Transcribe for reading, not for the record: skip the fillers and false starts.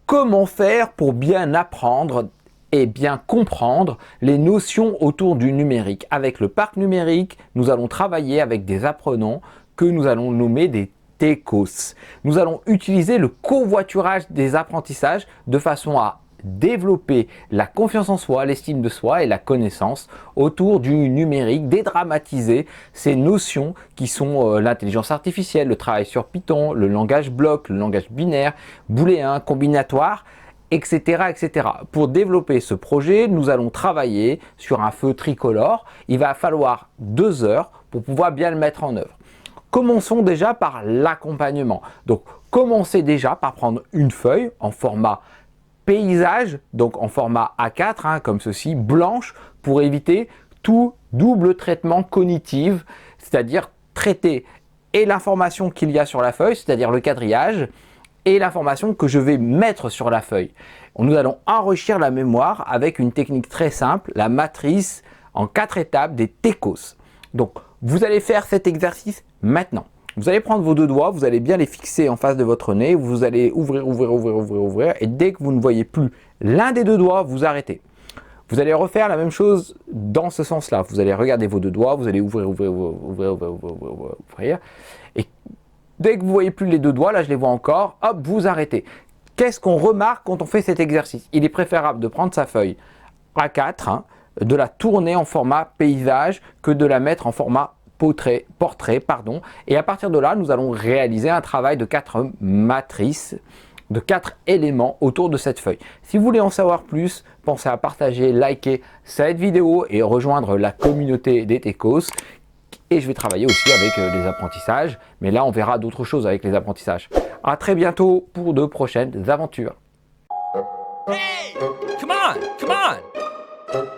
Comment faire pour bien apprendre et bien comprendre les notions autour du numérique? Avec le parc numérique, nous allons travailler avec des apprenants que nous allons nommer des TECOS. Nous allons utiliser le covoiturage des apprentissages de façon à développer la confiance en soi, l'estime de soi et la connaissance autour du numérique, dédramatiser ces notions qui sont l'intelligence artificielle, le travail sur Python, le langage bloc, le langage binaire, booléen, combinatoire, etc., etc. Pour développer ce projet, nous allons travailler sur un feu tricolore. Il va falloir 2 heures pour pouvoir bien le mettre en œuvre. Commençons déjà par l'accompagnement. Donc, commencez déjà par prendre une feuille en format paysage, donc en format A4, comme ceci, blanche, pour éviter tout double traitement cognitif, c'est-à-dire traiter et l'information qu'il y a sur la feuille, c'est-à-dire le quadrillage, et l'information que je vais mettre sur la feuille. Nous allons enrichir la mémoire avec une technique très simple, la matrice en 4 étapes des TECOS. Donc, vous allez faire cet exercice maintenant. Vous allez prendre vos 2 doigts, vous allez bien les fixer en face de votre nez, vous allez ouvrir, et dès que vous ne voyez plus l'un des 2 doigts, vous arrêtez. Vous allez refaire la même chose dans ce sens-là. Vous allez regarder vos 2 doigts, vous allez ouvrir, et dès que vous ne voyez plus les 2 doigts, là je les vois encore, hop, vous arrêtez. Qu'est-ce qu'on remarque quand on fait cet exercice? Il est préférable de prendre sa feuille A4, de la tourner en format paysage que de la mettre en format portrait, et à partir de là, nous allons réaliser un travail de 4 matrices, de 4 éléments autour de cette feuille. Si vous voulez en savoir plus, pensez à partager, liker cette vidéo et rejoindre la communauté des TECOS. Et je vais travailler aussi avec les apprentissages, mais là on verra d'autres choses avec les apprentissages. À très bientôt pour de prochaines aventures. Hey! Come on! Come on!